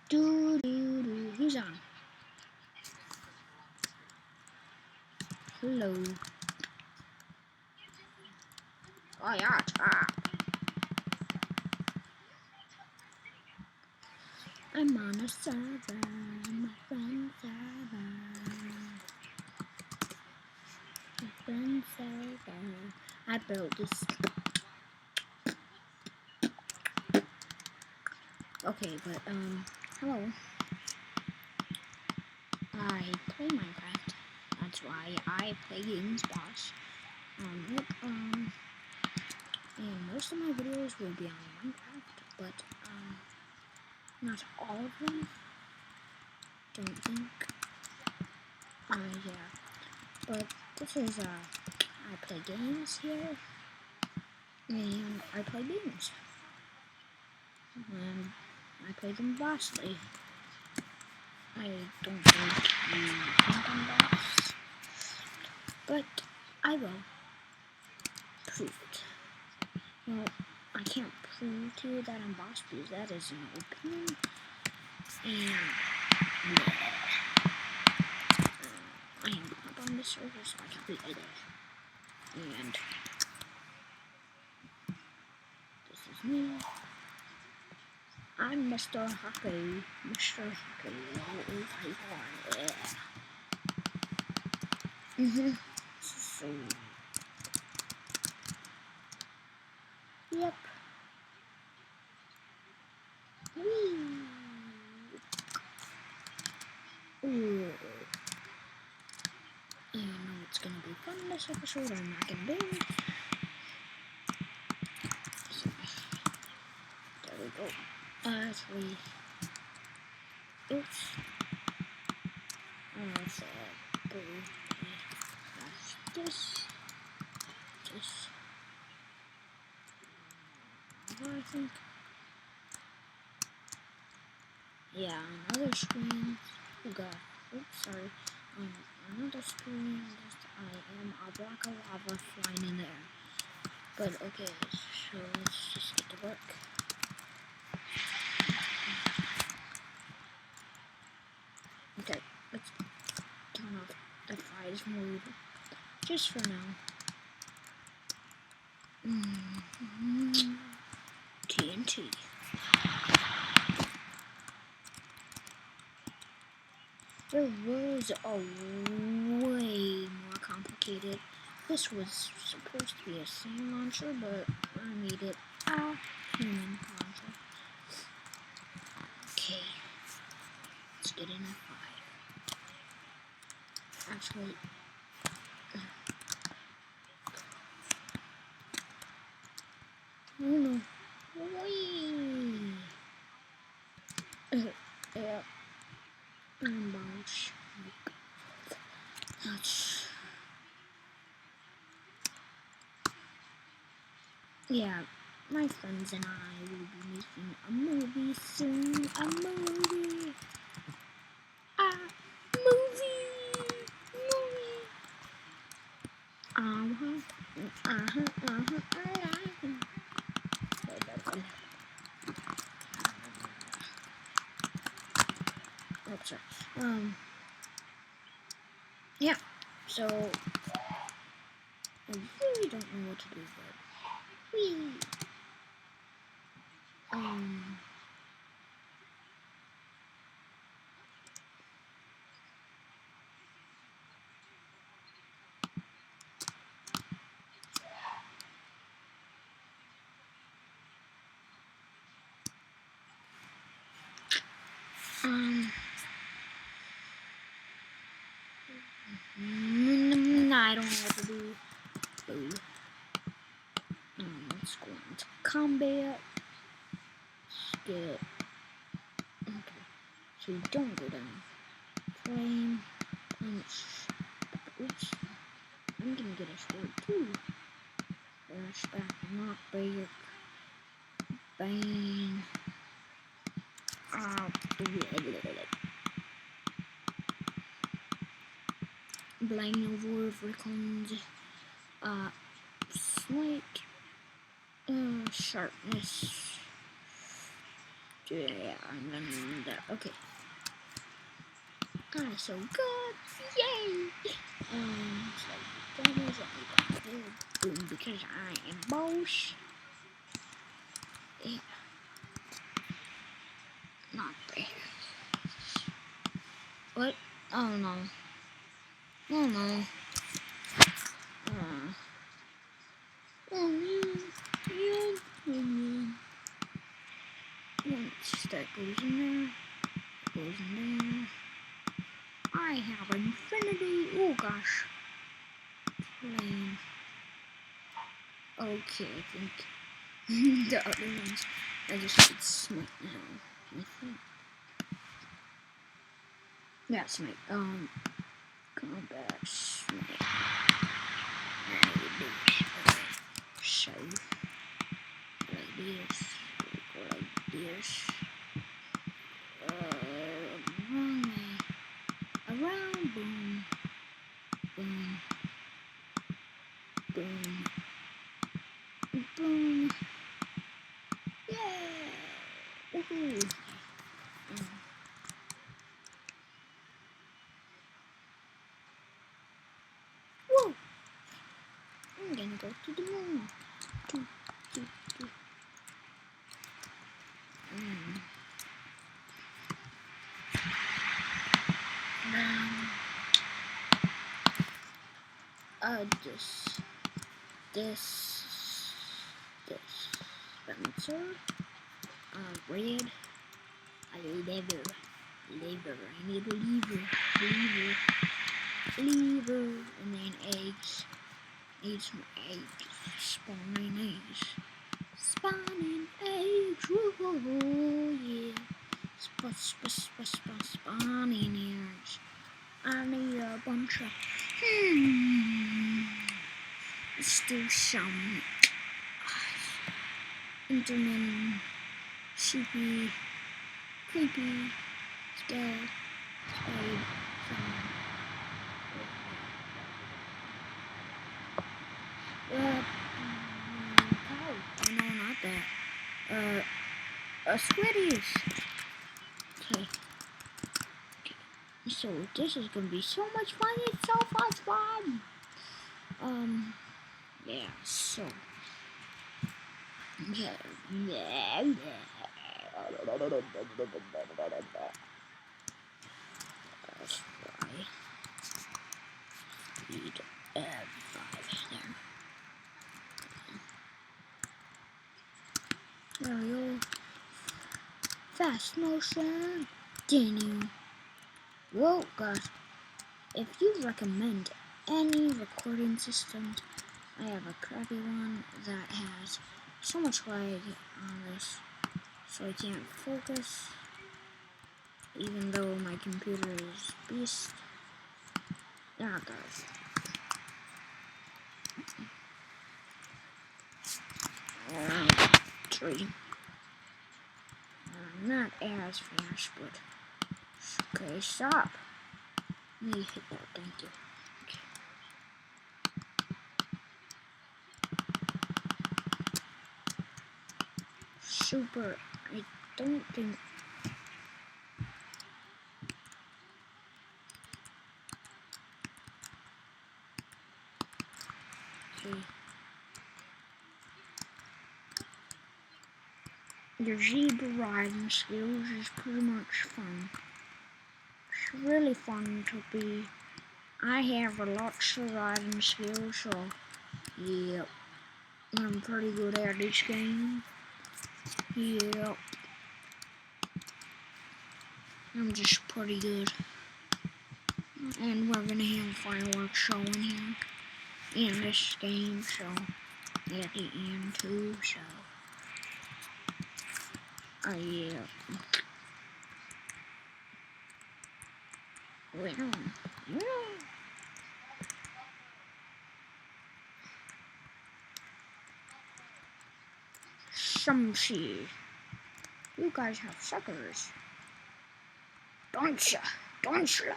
He's on. Hello. Oh yeah, I'm on a server, my friend's server. My friend's server. I built this. Okay, but hello. I play Minecraft. That's why I play Games Boss. And most of my videos will be on Minecraft, but not all of them. Don't think. Yeah. But this is I play games here, and I play games, and I play them bossly. I don't think you think I'm boss, but I will prove it. Well, I can't prove to you that I'm boss because that is an opinion, and yeah. I am up on the server, so I can play there. And this is me. I'm Mr. Happy. Mr. Happy. Yeah. So. Yep. Whee. Ooh. I know it's gonna be fun this episode. I'm not gonna do it. So, there we go. Actually, oops. So, this. I think. Yeah, another screen. Oh god. Oops, sorry. Another screen. I am a block of lava flying in the air. But okay, so let's just get to work. Okay, let's turn off the F5 mode just for now. TNT. There was a way more complicated. This was supposed to be a sand launcher, but I made it a human launcher. Okay, let's get in F5. Actually, oh no. Whee! Yeah. Bounce. That's. Yeah, my friends and I will be making a movie soon. A movie. Oops, sorry. Yeah, so I really don't know what to do, but whee. I don't know what to do. Let's go into combat. Get. Okay, so you don't go down. Flame. Punch. Oops. I'm gonna get a sword too. Flashback. Knockback. Bang. Blame over Rickons. Slight. Sharpness. Yeah, I'm gonna need that. Okay. That's so good. Yay! So that is a boom because I am boss. Yeah. Not there. What? Oh no. Oh no. Oh man. Once that goes in there, goes in there. I have infinity. Oh gosh. Lame. Okay, I think the other ones I just need smite now. I think. Yeah, smite. Combat smite. So like this. Like this. Wrong way. Around, boom, boom, boom, boom. Yeah! Woohoo! Whoa! I'm gonna go to the moon. Do, do, do. Um, this, this, Spencer, red, a lever, I need a lever, and then eggs, need some eggs, spawning eggs, whoa, yeah, spawning eggs, I need a bunch of, let's do some, Enderman, sheepy, creepy, spade, cow. Oh no, not that. Squiddies. Okay. So this is gonna be so much fun. It's so fun. Yeah. So. Yeah. Let's try. Speed 5 there. There we go. Fast motion. Daniel. Whoa, gosh. If you recommend any recording system, I have a crappy one that has so much lag on this, so I can't focus, even though my computer is beast. Yeah, guys. Tree. Not as fast, but okay, stop. Let me hit that, thank you. Okay. Super. I don't think. Okay. Your zebra riding skills is pretty much fun. It's really fun to be. I have lots of riding skills, so yeah, I'm pretty good at this game. Yeah, I'm just pretty good. And we're gonna have fireworks show in here in this game, so at the end too, so yeah. Well. Some see. You guys have suckers. Don't ya? Don't ya?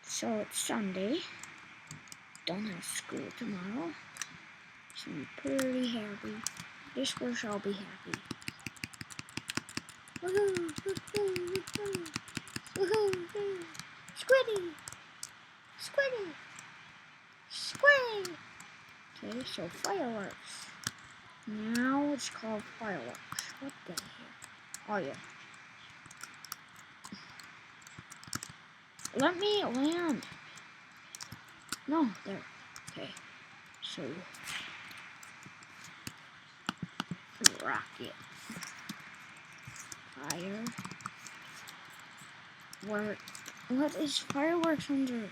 So it's Sunday. Don't have school tomorrow. Should be pretty happy. This square shall be happy. Woohoo! Woohoo! Woohoo! Woohoo! Woohoo! Squiddy! Squiddy! Squiddy! Okay, so fireworks. Now it's called fireworks. What the heck? Oh yeah. Let me land. No, there. Okay. So rocket. Fire. Work. What is fireworks under?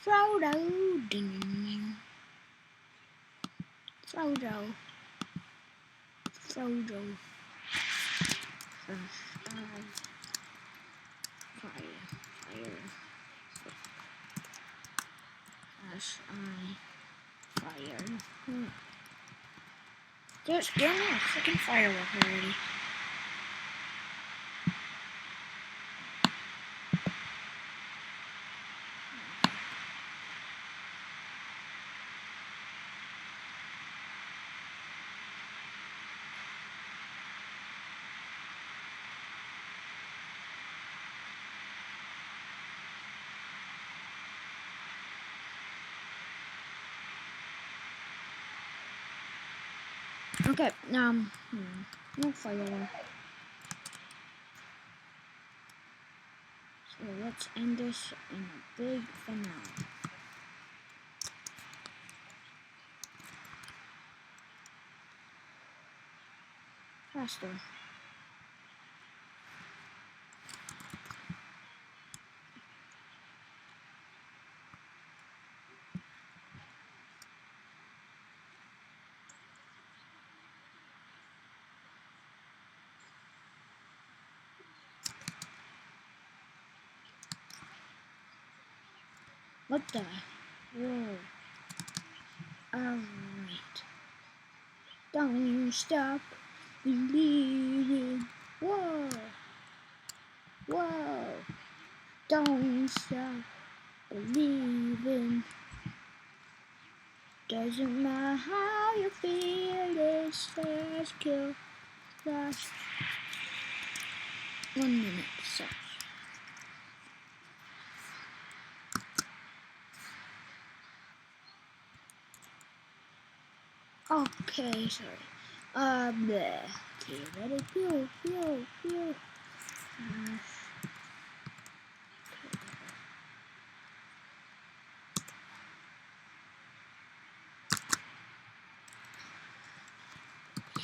Frodo. Ding, ding, ding. Frodo. Frodo. Fire. Fire. Fire. Just give me a freaking firework already. Okay, no firework. So let's end this in a big finale. Faster. What the? Whoa. Alright. Don't stop believing. Whoa. Whoa. Don't stop believing. Doesn't matter how you feel, it's fast kill. Flash. 1 minute, so. Okay, sorry. Bleh. Okay, ready? Pew, pew, pew.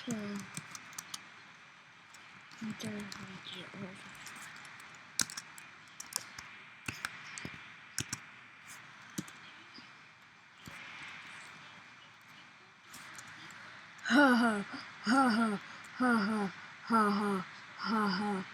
So, until I get over. Ha ha ha ha ha ha ha ha ha ha.